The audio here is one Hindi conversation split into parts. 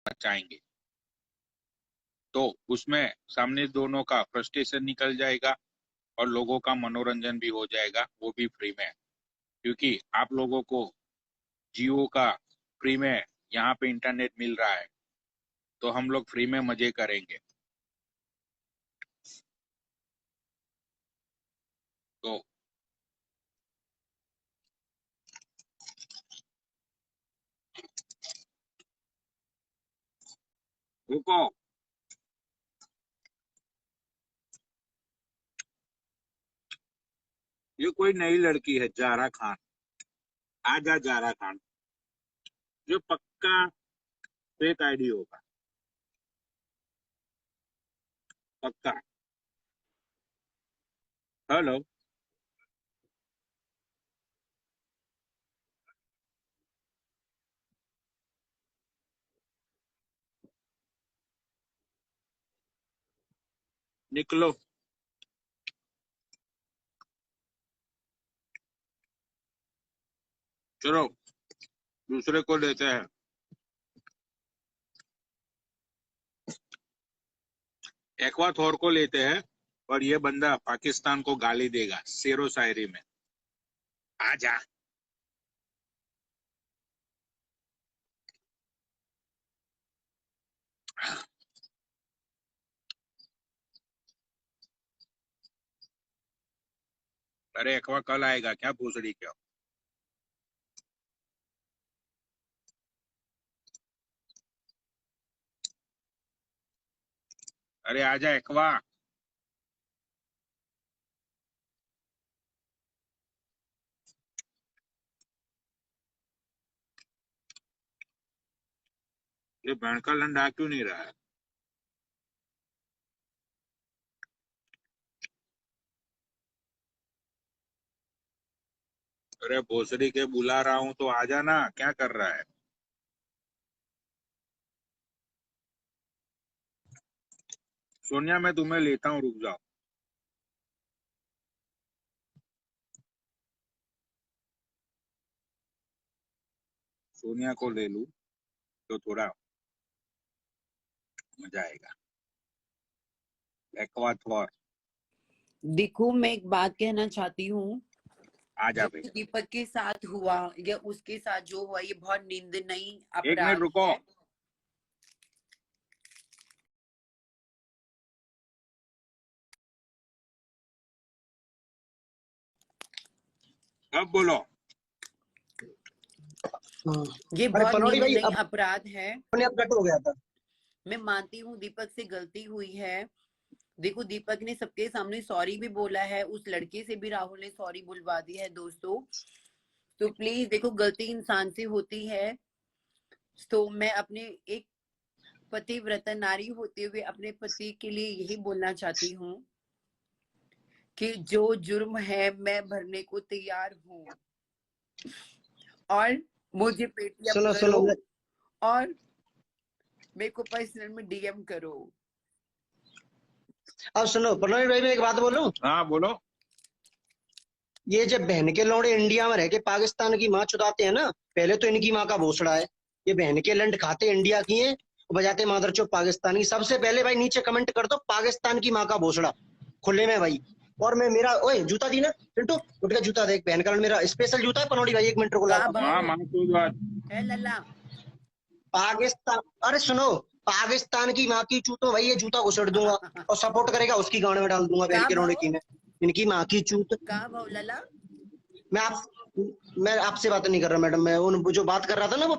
चाहेंगे तो उसमें सामने दोनों का फ्रस्ट्रेशन निकल जाएगा और लोगों का मनोरंजन भी हो जाएगा, वो भी फ्री में। क्योंकि आप लोगों को जियो का फ्री में यहाँ पे इंटरनेट मिल रहा है, तो हम लोग फ्री में मजे करेंगे। तो रुको, ये कोई नई लड़की है जारा खान। आजा जारा खान, जो पक्का फेक आईडी होगा, पक्का। हेलो, निकलो। चलो दूसरे को लेते हैं। एक्वाथोर को लेते हैं, और ये बंदा पाकिस्तान को गाली देगा शेरो शायरी में। आजा। अरे एक्वा कल आएगा क्या भूसड़ी क्या? अरे आजा एक्वा। ये बैंड का लंडा क्यों नहीं रहा है? अरे भोसड़ी के बुला रहा हूं तो आजा ना, क्या कर रहा है? सोनिया मैं तुम्हें लेता हूँ, रुक जाओ। सोनिया को ले लूं तो थोड़ा मजा आएगा। एक्वाथोर। देखो मैं एक बात कहना चाहती हूँ, आजा जो भाई। दीपक के साथ हुआ या उसके साथ जो हुआ, ये बहुत निंदनीय एक मिनट अपराध रुको। है। अब बोलो। ये अरे बहुत पनौड़ी भाई, निंदनीय अब अपराध है। अपने आप कट हो गया था। मैं मानती हूँ दीपक से गलती हुई है। देखो दीपक ने सबके सामने सॉरी भी बोला है, उस लड़के से भी राहुल ने सॉरी बुलवा दी है दोस्तों। तो प्लीज देखो, गलती इंसान से होती है। तो मैं अपने एक पतिव्रता नारी होते हुए अपने पति के लिए यही बोलना चाहती हूँ कि जो जुर्म है मैं भरने को तैयार हूँ, और मुझे पेटीएम सुनो करो सुनो, और मेरे को पर्सनल में डीएम करो। अब सुनो पनौड़ी भाई, मैं एक बात बोलूं। हाँ बोलो। ये जब बहन के लौड़े इंडिया में रह के पाकिस्तान की माँ चुदाते हैं ना, पहले तो इनकी माँ का भोसड़ा है। ये बहन के लंड खाते इंडिया की है, बजाते मादर चौक पाकिस्तान की। सबसे पहले भाई नीचे कमेंट कर दो पाकिस्तान की माँ का भोसड़ा, खुले में भाई। और मैं मेरा, ओए जूता दी ना पिंटू, उठ के जूता देख, बहन का लंड मेरा स्पेशल जूता है पनौड़ी भाई, 1 मिनट को का लाता हूं। हाँ भाव मासूद। है लल्ला। पाकिस्तान, अरे सुनो, पाकिस्तान की माँ की चूतो भाई, ये जूता घुसड़ दूंगा और सपोर्ट करेगा उसकी गांड में डाल दूंगा बहन का के लौड़े भाव, की मैं। इनकी माँ की चूत। का भाव लल्ला। मैं आप मैं आपसे बात नहीं कर रहा मैडम, मैं उन जो बात कर रहा था ना, वो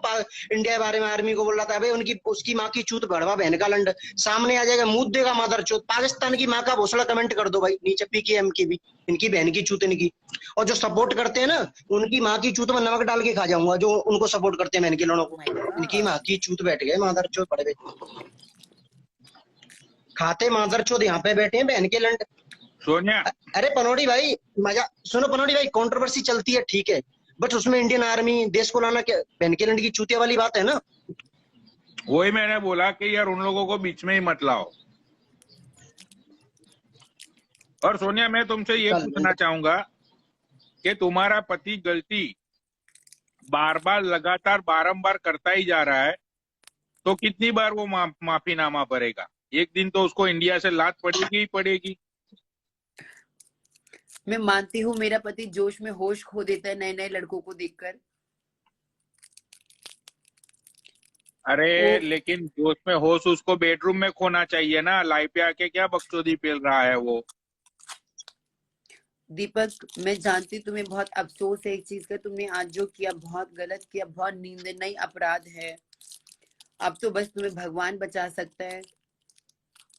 इंडिया के बारे में आर्मी को बोल रहा था भाई, उनकी उसकी माँ की चूत भड़वा बहन का लंड सामने आ जाएगा, मुंह देगा मादर चौथ। पाकिस्तान की माँ का भोसड़ा कमेंट कर दो भाई नीचे, पीकेएम की भी, इनकी बहन की चूत इनकी। और जो सपोर्ट करते हैं ना, उनकी माँ की चूत में नमक डाल के खा जाऊंगा, जो उनको सपोर्ट करते हैं बहन के लोगों Oh को। my इनकी God. माँ की चूत बैठ गए मादर चौथ बड़े खाते मादर चौथ, यहाँ पे बैठे हैं बहन के लंड। सोनिया। अरे पनौड़ी भाई, मजा सुनो पनौड़ी भाई, कंट्रोवर्सी चलती है ठीक है, बट उसमें इंडियन आर्मी देश को लाना क्या बहन के लंड की चूतिया वाली बात है ना। वही मैंने बोला कि यार उन लोगों को बीच में ही मत लाओ। और सोनिया मैं तुमसे ये पूछना चाहूंगा कि तुम्हारा पति गलती बार बार लगातार बारंबार करता ही जा रहा है, तो कितनी बार वो माफीनामा भरेगा? एक दिन तो उसको इंडिया से लात पड़ेगी ही पड़ेगी। मैं मानती हूँ मेरा पति जोश में होश खो देता है नए नए लड़कों को देखकर। अरे लेकिन जोश में होश उसको बेडरूम में खोना चाहिए ना, लाइव पे आके क्या बकचोदी पेल रहा है वो। दीपक मैं जानती तुम्हें बहुत अफसोस है एक चीज का, तुमने आज जो किया बहुत गलत किया, बहुत निंदनीय अपराध है। अब तो बस तुम्हें भगवान बचा सकता है।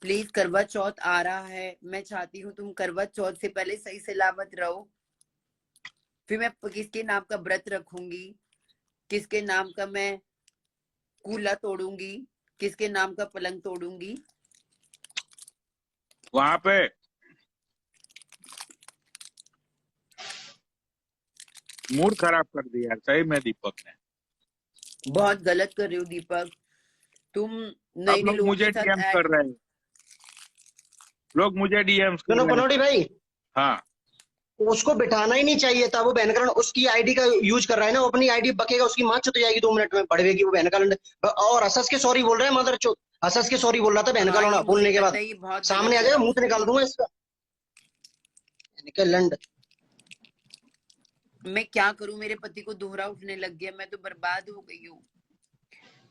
प्लीज करवा चौथ आ रहा है, मैं चाहती हूँ तुम करवा चौथ से पहले सही सलामत रहो। फिर मैं किसके नाम का व्रत रखूंगी, किसके नाम का मैं कूला तोड़ूंगी, किसके नाम का पलंग तोड़ूंगी। वहां पे मूड खराब कर दिया सही में दीपक ने। बहुत गलत कर रहे हो दीपक, तुम नए अब नए लोग लोगों मुझे के साथ डीएम कर रहे हैं, लोग मुझे डीएम कर सुनो रहे हैं। पनौटी भाई, हाँ उसको बिठाना ही नहीं चाहिए था। वो बहनकरण उसकी आईडी का यूज कर रहा है ना, वो अपनी आईडी बकेगा, उसकी मां चुत जाएगी 2 मिनट में, बढ़ेगी वो बहनकरण। और हसस के सॉरी बोल रहे हैं, मदर चुत हसस के सॉरी बोल रहा था हाँ, बहनकरण ये बोलने मुझे के पता बाद है, ये बहुत सामने गलत आ कर जाएगा, रहा है मुंह निकाल उसने। दूंगा इसका। लंड मैं क्या करूं, मेरे पति को दोहरा उठने लग गया, मैं तो बर्बाद हो गई हूँ।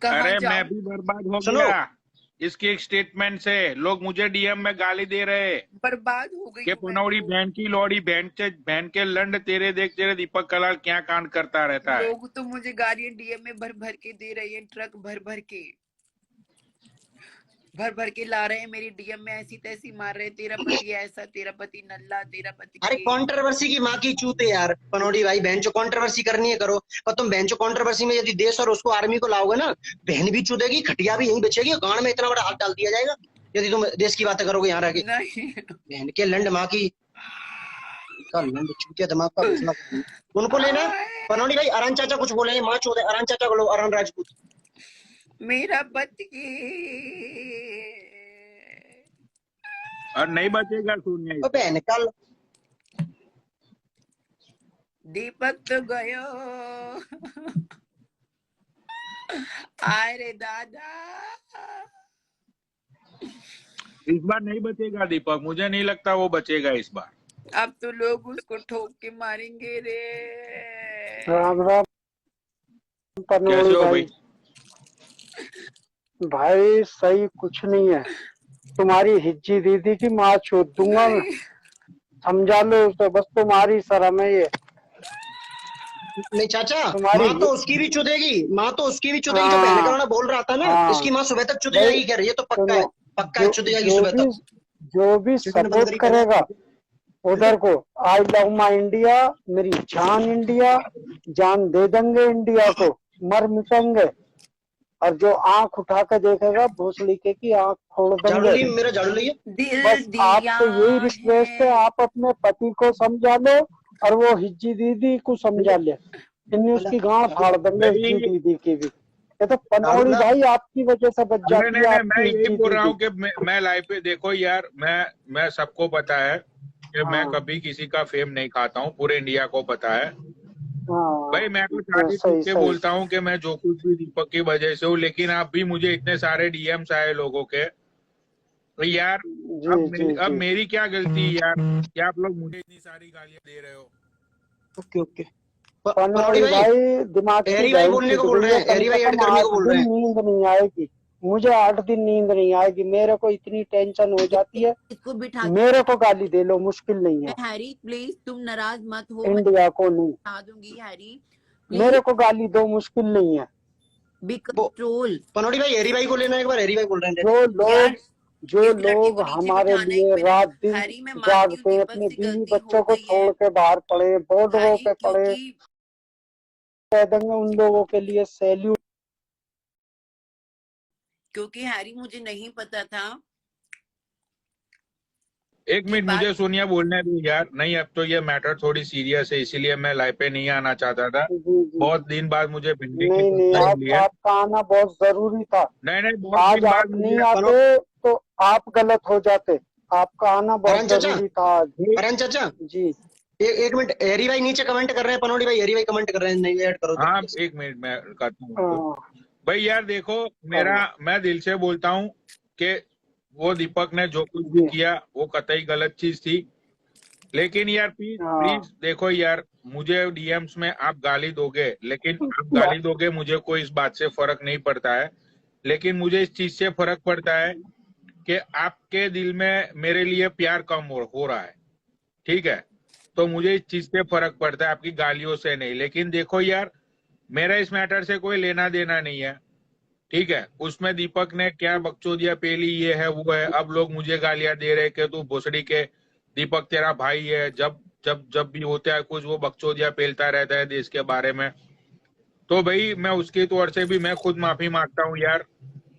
कहाँ अरे मैं जाऊं? भी बर्बाद हो सुनो, गया इसके एक स्टेटमेंट से। लोग मुझे डीएम में गाली दे रहे बर्बाद हो गई कि हूँ मैं पनौड़ी तो। बहन की लौड़ी, बहन के लंड, तेरे देख तेरे दीपक कलाल क्या कांड करता रहता है। लोग तो मुझे गाड़ियां डीएम में भर भर के दे रहे हैं, ट्रक भर भर के ला रहे हैं मेरी डीएम में, ऐसी तैसी मार रहे हैं, तेरा पति ऐसा, तेरा पति नल्ला, तेरा पति अरे ये। कंट्रोवर्सी की माँ की चूत है यार पनौड़ी भाई। बहन जो कंट्रोवर्सी करनी है करो, पर तुम बहन जो कंट्रोवर्सी में यदि देश और उसको आर्मी को लाओगे ना, बहन भी चूदेगी, खटिया भी यहीं बचेगी, गांड में इतना बड़ा हाथ डाल दिया जाएगा यदि तुम देश की बातें करोगे यहाँ रह के। नहीं बहन के लंड माँ की का लंड चूतिया दिमाग का घुसना। उनको लेना पनौड़ी भाई। अरन चाचा कुछ बोले, माँ चूत है, अरन चाचा को लो, अरन राजपूत। मेरा पति और नहीं बचेगा सोनिया ओ बहन कल दीपक तो गयो आए रे दादा। इस बार नहीं बचेगा दीपक, मुझे नहीं लगता वो बचेगा इस बार। अब तो लोग उसको ठोक के मारेंगे रे। राम राम कैसे पनौड़ी हो भाई। भाई सही कुछ नहीं है, तुम्हारी हिज्जी दीदी की माँ छूट दूंगा मैं, नहीं समझा लो उसे, बस तुम्हारी शर्म है ये। नहीं चाचा, तुम्हारी माँ तो उसकी भी चुदेगी, माँ तो उसकी भी चुदेगी। जो बहन हाँ का बोल रहा था ना, हाँ इसकी माँ सुबह तक चुद भाई जाएगी, कह रही है तो पक्का है, सुनो, पक्का है, चुद जाएगी सुबह तक। जो भी चिकन बंद सपोर्ट करी करेगा उधर को, आई लव माई इंडिया, मेरी जान इंडिया, जान दे देंगे इंडिया को, मर मिटेंगे। और जो आंख उठा के देखेगा भोसड़ी के की आंख फोड़ झाड़ू देंगे। ली, मेरा झाड़ू लिया। दिल बस दिया आपसे यही रिक्वेस्ट है, आप अपने पति को समझा लो और वो हिज्जी दीदी को समझा ले, इन्हें उसकी गांड फाड़ देंगे हिज्जी नहीं दीदी की भी। ये तो झाड़ू पनौड़ी ला। भाई आपकी वजह से बच नहीं जाती नहीं है नहीं, आपकी मैं यही हिज्जी बोल रहा दीदी। हूँ कि मैं लाइव पे, देखो यार, मैं सबको पता है कि मैं हाँ कभी किसी का फेम नहीं खाता हूँ, पूरे इंडिया को पता है भाई। हाँ मैं तो छाती पीट सही के सही। बोलता हूँ कि मैं जो कुछ भी दीपक की वजह से हूँ, लेकिन अब भी मुझे इतने सारे डीएम्स आए लोगों के, तो यार जी जी अब जी मेरी क्या गलती है यार कि आप लोग मुझे इतनी सारी गालियां दे रहे हो। Okay okay. पनौड़ी पनौड़ी भाई, भाई दिमाग की एरी भाई भैंस बोलने को पिट बोल गई रहे है, हैं, कम एरी से भाई ऐड कम करने को 8 बोल रहे दिन हैं। नींद नहीं आएगी मुझे, 8 दिन नींद नहीं आएगी, मेरे को इतनी टेंशन हो जाती है। इसको बिठा मेरे को गाली दे लो, मुश्किल नहीं के है, हैरी प्लीज तुम नाराज मत हो, मैं इंडिया को नहीं। बता दूंगी हैरी मेरे प्लीज को गाली दो, मुश्किल नहीं है। बी वो कंट्रोल। पनौड़ी भाई एरी भाई को लेना, एक बार एरी भाई बोल रहे हैं। यार जो इस लड़के लोग को नीचे हमारे बिठाना एक लिए मिनट। रात दिन हैरी मैं मानती हूँ जागते हैं, दीपक अपने से बीवी गलती हो बच्चों को गई है छोड़ के बाहर पड़े, बॉर्डरों हैरी, पे पड़े, क्योंकि कह देंगे उन लोगों के लिए सैल्यूट। हैरी मुझे नहीं पता था एक कि मिनट बात मुझे सोनिया बोलने दो यार। नहीं, अब तो ये मैटर थोड़ी सीरियस है, इसीलिए मैं लाइव पे नहीं आना चाहता था। जी जी जी। बहुत दिन बाद मुझे भिंडी के नहीं नहीं, पत्ते मिली है। आपका आना बहुत जरूरी था। नहीं नहीं, बहुत आज दिन बाद आप मुझे। नहीं आते तो आप गलत हो जाते, आपका आना बहुत अरन चाचा, जरूरी था आज। अरन चाचा, जी एक मिनट, एरी भाई नीचे कमेंट कर रहे हैं, पनौड़ी भाई एरी भाई कमेंट कर रहे हैं, नहीं ऐड करो तो हाँ प्लीज। एक मिनट मैं करता हूँ उनको। हाँ भाई यार देखो, मैं दिल से बोलता हूँ कि वो दीपक ने जो कुछ भी जी किया वो कतई गलत चीज थी। लेकिन यार प्लीज हाँ प्लीज देखो यार, मुझे डीएम्स में आप गाली दोगे, लेकिन आप गाली दोगे, मुझे कोई इस बात से फर्क नहीं पड़ता है। लेकिन मुझे इस चीज से फर्क पड़ता है कि आपके दिल में मेरे लिए प्यार कम हो रहा है, ठीक है? तो मुझे इस चीज से फर्क पड़ता है, आपकी गालियों से नहीं। लेकिन देखो यार, मेरा इस मैटर से कोई लेना देना नहीं है, ठीक है? उसमें दीपक ने क्या बकचोदिया पेली, ये है वो है। अब लोग मुझे गालियां दे रहे कि तू भोसड़ी के, दीपक तेरा भाई है, जब जब जब भी होता है कुछ वो बकचोदिया पेलता रहता है देश के बारे में। तो भाई मैं उसकी तौर से भी मैं खुद माफी मांगता हूँ यार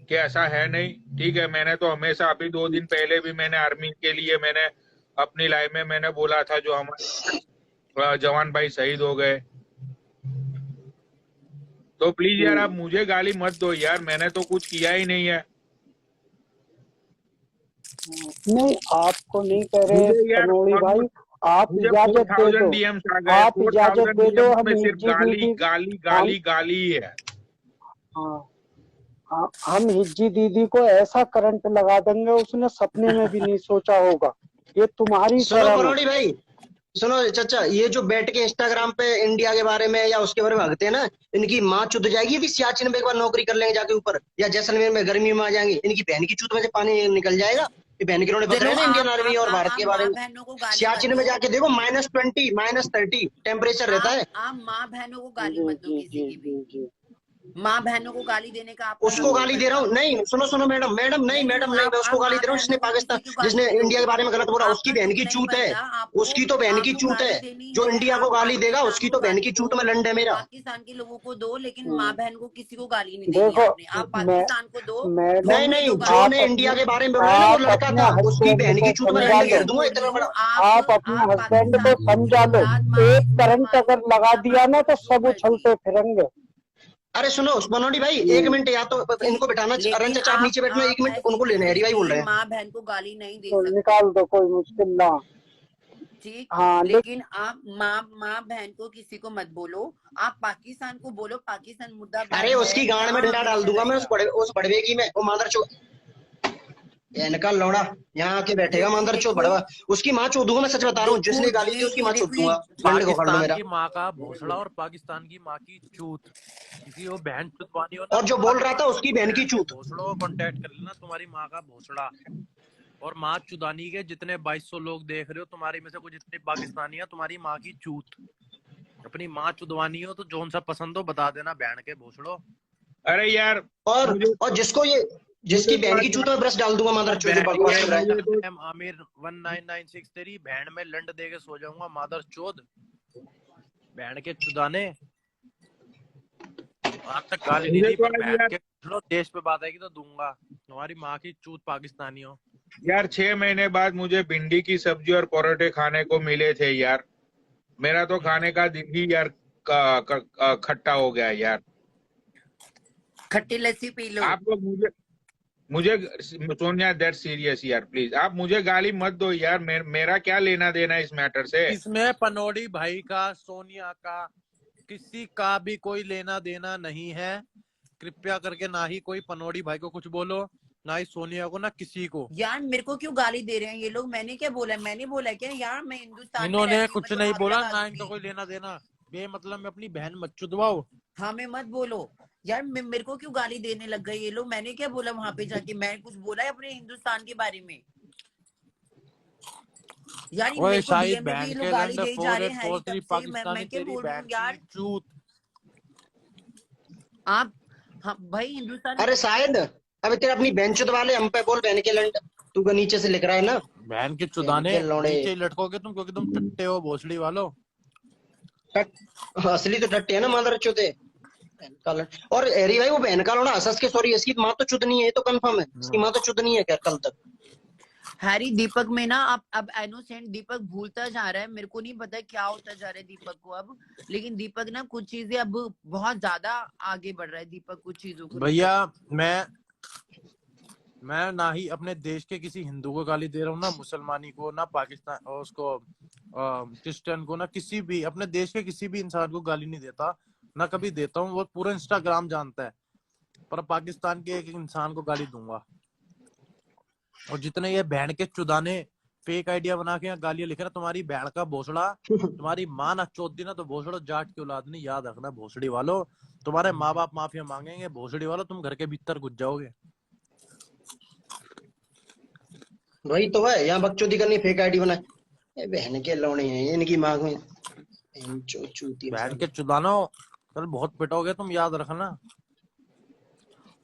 कि ऐसा है नहीं, ठीक है? मैंने तो हमेशा, अभी 2 दिन पहले भी मैंने आर्मी के लिए मैंने अपनी लाइफ में मैंने बोला था, जो हमारे जवान भाई शहीद हो गए। तो प्लीज यार आप मुझे गाली मत दो यार, मैंने तो कुछ किया ही नहीं है। नहीं, आपको नहीं कह रहे मुझे यार पनोड़ी भाई, आप मुझे इजाजत दे 4000 दो, डीएम्स आ गए, आप इजाजत 4000 दे दो, डीएम्स हम में सिर्फ हिज्जी गाली दीदी गाली हम गाली गाली ही है। हाँ हम हिज्जी दीदी को ऐसा करंट लगा देंगे, उसने सपने में भी नहीं सोचा होगा। ये तुम्हारी सुनो शर्म है। पनौड़ी भाई, सुनो चाचा, ये जो बैठ के इंस्टाग्राम पे इंडिया के बारे में या उसके बारे में हगते हैं ना, इनकी माँ चुद जाएगी। यदि सियाचिन में एक बार नौकरी कर लेंगे जाके ऊपर, या जैसलमेर में गर्मी में आ जाएंगे, इनकी बहन की चूत में से पानी निकल जाएगा। ये बहन के रोने बक रहे चलो हैं ना इंडियन आर्मी और भारत आप के बारे माँ में। बहनों को गाली मत सियाचिन में दो। जाके देखो, -20 -30 टेम्परेचर रहता है। आप माँ बहनों को गाली जी मत दो जी किसी जी की भी। जी जी माँ बहनों को गाली देने का आपका हक उसको नहीं गाली दे रहा बनता। हूँ नहीं, सुनो सुनो मैडम, मैडम नहीं, नहीं मैडम नहीं, मैं उसको आप गाली माँ दे रहा हूँ जिसने बहनों को पाकिस्तान, किसी को गाली जिसने नहीं इंडिया के दोगे। बारे में गलत बोला, उसकी आपका बहन झूठ की नहीं चूत है। बनता। आपको उसकी तो बहन की आपको चूत गाली है। देनी जो है। इंडिया आप को गाली देगा पाकिस्तान उसकी को तो बहन गाली की दो, चूत में लंड है मेरा। पाकिस्तान के लोगों को दो, लेकिन माँ हम्म। बहन को किसी को गाली नहीं देनी देखो, आपने। आप मैं पाकिस्तान को दो, नहीं मैडम, उनको नहीं, दो जो गाली। ने इंडिया के बारे में बोला है ना, वो आप लड़का अपने था, उसकी हस्बैंड बहन को की चूत में समझा लंड लो, घेर मैं दूंगा बोल रही इतना हूँ बड़ा। आप अपने आप हस्बैंड को पाकिस्तान की समझा लो। मुर्दाद माँ एक करंट मुसलमानों अगर को लगा जिंदा दिया मारने ना का तो जो सब मर्जी। उछलते फिरेंगे। अरे सुनो मनोडी भाई, एक हम्म। मिनट, या तो इनको बिठाना, अरन लेकिन चाचा आप नीचे बैठना आप 1 मिनट, ऐसी उनको लेना है, हरी भाई बोल किसी रहे हैं। माँ बहन को गाली नहीं दे तो सकते। निकाल दो, कोई मुश्किल ना। ठीक। हाँ लेकिन आप माँ बहन को किसी को मत बोलो। आप पाकिस्तान को बोलो, पाकिस्तान मुर्दाबाद अरे है, उसकी गांड में यहाँ डंडा डाल हमेशा दूंगा मैं, रहेगा। उस बड़वे की मैं, वो मादर चो इनका लौड़ा यहाँ आके बैठेगा, क्योंकि मादर चो देखो बड़वा। उसकी माँ चो दूंगा, मैं सच बता रहा हूँ, देखो जिसने गाली दी उसकी ये माँ चो देखो ये दूंगा, लंड को खड़ लो पाकिस्तान मेरा। की माँ का भोसड़ा और पाकिस्तान की माँ की चूत, किसी वो बहन चुतवानी हो ना, और जो तो बोल रहा था पाकिस्तान उसकी की बहन की बहन के चूत। भोसड़ों को कांटेक्ट कर लेना, तुम्हारी माँ का भोसड़ा। और माँ चुदानी के जितने 2200 लोग देख रहे हो, तुम्हारी में से कुछ जितने पाकिस्तानी है, तुम्हारी माँ की चूत। अपनी माँ चुदवानी हो तो जोन सा पसंद हो बता देना, बहन के भोसड़ो। अरे यार और मुझे और जिसको ये, मुझे जिसकी तो बहन की आज चूत में ब्रश डाल दूंगा, मादर और चो जो बहन बकवास के कर रहा है। मुझे तो एम आमिर 1996 तेरी बहन में लंड दे के सो जाऊंगा, मादर चोद बहन के चुदाने। आज तक गाली नहीं मुझे दी, तो पर आज बहन यार के भोसड़ो देश पे बात आएगी तो दूंगा। तुम्हारी माँ की चूत पाकिस्तानी हो। यार 6 महीने बाद मुझे भिंडी की सब्जी और परोठे खाने को मिले थे यार। मेरा तो खाने का दिल ही यार खट्टा हो गया यार। खट्टी लस्सी पी लो। आप लोग मुझे मुझे सोनिया, दैट सीरियस यार, प्लीज आप मुझे गाली मत दो यार। मेरा क्या लेना देना इस मैटर से? इसमें पनोड़ी भाई का, सोनिया का, किसी का भी कोई लेना देना नहीं है। कृपया करके ना ही कोई पनोड़ी भाई को कुछ बोलो, ना ही सोनिया को, ना किसी को। यार मेरे को क्यों गाली दे रहे हैं ये लोग? मैंने क्या बोला है? मैंने बोला है क्या यार मैं हिंदुस्तान में इन्होंने रहती हूँ, कुछ मैं तो नहीं वहां पे बोला, लगा ना इनका दूंगी। कोई लेना देना। बेमतलब में अपनी बहन मत चुदवाओ। हमें मत बोलो यार। मेरे को क्यों गाली देने लग गए ये लोग? मैंने क्या बोला वहां पे जाके? मैं कुछ बोला है अपने हिंदुस्तान के बारे में? यार ये ओए मेरे को शाहिद डीएम में भी बहन ये लोग के गाली लंड दे जा रहे हैं हैरी 4843 तब से। पाकिस्तानी मैं क्या तेरी बोल रही बहन हूँ की यार? चूत। आप हाँ भाई हिंदुस्तान। अरे शायद अबे तेरा अपनी बेंच वाले हम पे बोल, बहन के लंड, तू का नीचे से लिख रहा है ना, बहन के बहन चुदाने के लौड़े। नीचे ही लटकोगे तुम, क्योंकि तुम टट्टे हो भोसड़ी वालों। असली तो टट्टे है ना मादर चोदे, बहन का लंड। और हरी भाई वो बहन का लौड़ा हंस के, सॉरी, इसकी माँ तो चुदनी है, ये तो कंफर्म है, इसकी माँ तो चुदनी है क्या कल तक। हैरी दीपक में ना अब इनोसेंट दीपक भूलता जा रहा है। मेरे को नहीं पता क्या होता जा रहा है दीपक को अब। लेकिन दीपक ना कुछ चीजें अब बहुत ज्यादा आगे बढ़ रहा है दीपक कुछ चीजों को। भैया मैं ना ही अपने देश के किसी हिंदू को गाली दे रहा हूँ, ना मुसलमानी को, ना पाकिस्तान और उसको क्रिश्चियन को, ना किसी भी अपने देश के किसी भी इंसान को गाली नहीं देता, ना कभी देता हूँ। वो पूरा इंस्टाग्राम जानता है। पर पाकिस्तान के एक इंसान को गाली दूंगा। और जितने ये बहन के चुदाने फेक आइडिया बना के यहाँ गालियां लिख रहे, तुम्हारी बहन का भोसड़ा, तुम्हारी माँ ना चोदी ना तो भोसड़ा जाट की औलाद नहीं, याद रखना भोसड़ी वालों। तुम्हारे माँ बाप माफिया मांगेंगे, भोसड़ी वालों तुम घर के भीतर घुस जाओगे। वही तो है, यहाँ बकचोदी करनी, फेक आईडी बनाए, ये बहन के लौड़े हैं इनकी मांग में। चूती बहन के चुदानो कल बहुत पिटोगे तुम, याद रखना।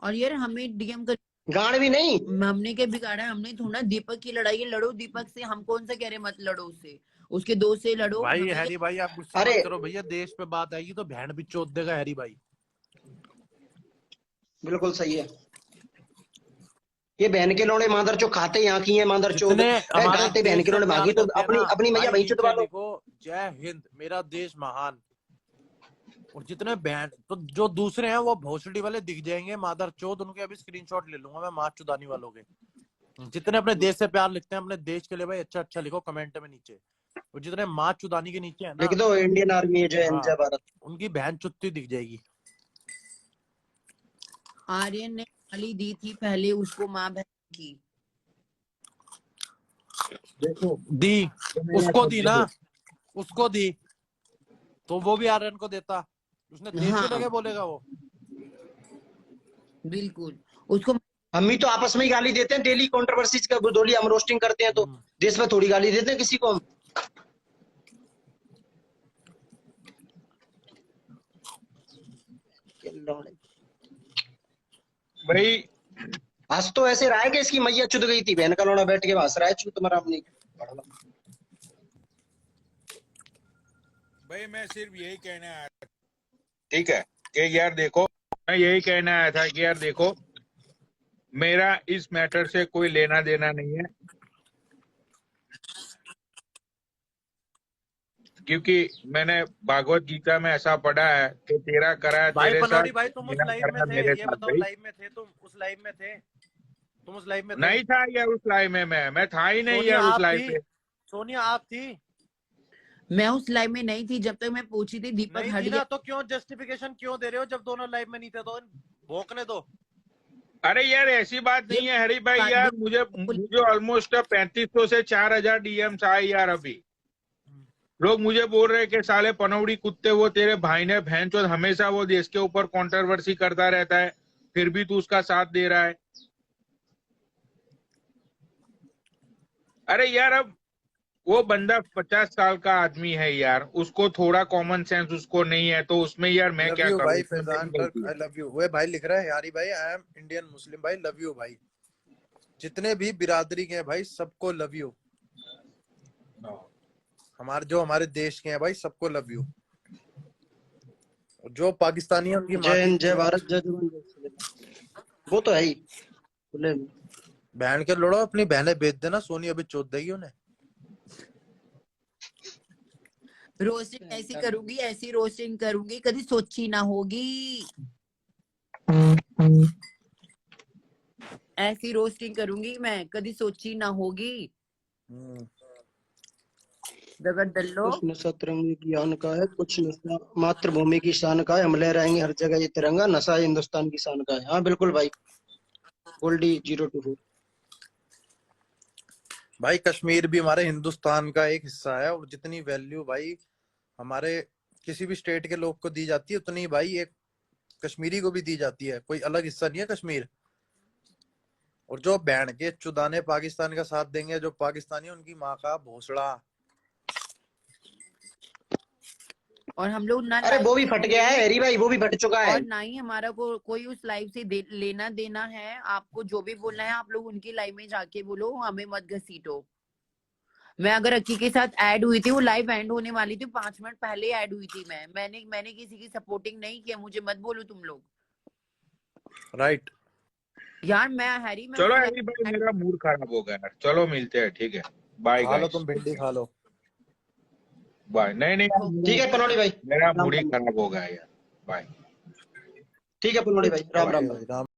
और यार हमें डीएम कर, गाड़ भी नहीं। हमने क्या बिगाड़ा है? हमने थोड़ा दीपक की लड़ाई है, लड़ो दीपक से, हम कौन सा कह रहे मत लड़ो उससे, उसके दोस्त से लड़ो। भाई हमें हैरी भाई आप गुस्सा अरे मत करो भैया, देश पे बात आएगी तो बहन भी चोद देगा हैरी भाई। बिल्कुल सही है, ये बहन के लौड़े मादर चो खाते यहाँ की है, मादर चो जितने हमारे गाते बहन देश के से लौड़े प्यार भागी तो करते हैं अपनी ना, अपनी मैया भाई भाई चो नीचे दबा लो। लिखो जय हिंद, मेरा देश महान। और जितने बहन तो जो दूसरे हैं वो भोसड़ी वाले दिख जाएंगे मादर चोद, उनके अभी स्क्रीनशॉट ले लूंगा मैं, माँ चुदानी वालों के। जितने अपने देश से प्यार लिखते हैं, अपने देश के लिए भाई अच्छा अच्छा लिखो कमेंट में नीचे। और जितने माँ चुदानी के नीचे है ना, लिख दो इंडियन आर्मी है, जय हिंद हाँ, जय भारत। उनकी बहन चुत्ती दिख जाएगी। आर्यन ने गाली दी थी पहले उसको, माँ बहन की देखो दी, उसको दी ना, उसको दी तो वो भी आर्यन को देता, उसने देश के हाँ लिए बोलेगा वो। बिल्कुल उसको। हम ही तो आपस में ही गाली देते हैं डेली, कंट्रोवर्सीज का गोली हम रोस्टिंग करते हैं तो देश में थोड़ी गाली देते हैं किसी को हम। भाई आज तो ऐसे रहा है कि इसकी मैया चुद गई थी, बहन का लौड़ा बैठ के हंस रहा है, चुत मरा अपनी। भाई मैं सिर्फ यही कहने आया था, ठीक है, कि यार देखो, मैं यही कहने आया था कि यार देखो, मेरा इस मैटर से कोई लेना देना नहीं है, क्योंकि मैंने भागवत गीता में ऐसा पढ़ा है कि तेरा करा है भाई तेरे पनौड़ी साथ, भाई तुम उस मेरा लाइव में करा थे, मेरे ये साथ। बताओ भाई लाइव में थे तुम, उस लाइव में थे तुम, उस लाइव में थे? नहीं था यार उस लाइव में, मैं था ही नहीं सोनिया यार उस आप लाइव थी, पे। सोनिया आप थी? मैं उस लाइव में नहीं थी, जब तक मैं पूछी थी दीपक नहीं हट थी गया। ना, तो क्यों जस्टिफिकेशन क्यों दे रहे हो जब दोनों लाइव में नहीं थे? तो भोंकने दो। अरे यार ऐसी बात नहीं है हरी भाई, यार मुझे ऑलमोस्ट 3500 से 4000 डीएम्स आए यार। अभी लोग मुझे बोल रहे हैं कि साले पनौड़ी कुत्ते, वो तेरे भाई ने बहन चोद हमेशा वो देश के ऊपर कंट्रोवर्सी करता रहता है, फिर भी तू उसका साथ दे रहा है। अरे यार अब वो बंदा 50 साल का आदमी है यार, उसको थोड़ा कॉमन सेंस उसको नहीं है, तो उसमें यार मैं लव क्या यू करूं, भाई उसमें मेरी फैजान गलती टर्क, है। I love you. वे भाई लिख रहा है यारी भाई, आई एम इंडियन मुस्लिम भाई, लव यू भाई। जितने भी बिरादरी के हैं भाई सबको लव यू, हमारे देश के हैं भाई सबको लव यू। जो पाकिस्तानी है उनकी माँ जय की हिंद जय भारत जय जवान जय किसान। वो तो है ही खुले में। बहन के लड़ो, अपनी बहनें बेच देना, सोनी अभी चोद देगी उन्हें। रोस्टिंग ऐसी करूंगी, ऐसी रोस्टिंग करूंगी, कभी सोची ना होगी, ऐसी रोस्टिंग करूंगी मैं, कभी सोची ना होगी। जगत डल्लो कुछ नशा तिरंगे की आन का है, कुछ नशा मातृभूमि की शान का है, हम ले रहेंगे हर जगह ये तिरंगा, नशा हिंदुस्तान की शान का है। हाँ बिल्कुल भाई, गोल्डी 024। भाई कश्मीर भी हमारे हिंदुस्तान का एक हिस्सा है, और जितनी वैल्यू भाई हमारे किसी भी स्टेट के लोग को दी जाती है, उतनी भाई एक कश्मीरी को भी दी जाती है। कोई अलग हिस्सा नहीं है कश्मीर। और जो बैंड के चुदाने पाकिस्तान का साथ देंगे, जो पाकिस्तानी उनकी माँ का भोसड़ा। और हम लोग ना, अरे वो भी फट गया है हरी भाई, वो भी फट चुका है। और ना ही हमारा कोई उस लाइव से लेना देना है। आपको जो भी बोलना है आप लोग उनकी लाइव में जाके बोलो, हमें मत घसीटो। मैं अगर अक्की के साथ ऐड हुई थी, वो लाइव एंड होने वाली थी, 5 मिनट पहले ऐड हुई थी मैंने किसी की सपोर्टिंग नहीं किया, मुझे मत बोलो तुम लोग। राइट यार मैं हैरी, मैं चलो हरी भाई, मेरा मूड खराब हो गया यार, चलो मिलते हैं, ठीक है, बाय खा लो, गाइस, तुम भिंडी खा लो, बाय। नहीं ठीक है पनौड़ी भाई, मेरा मूड ही खराब हो गया यार, बाय। ठीक है पनौड़ी भाई, राम राम। राम।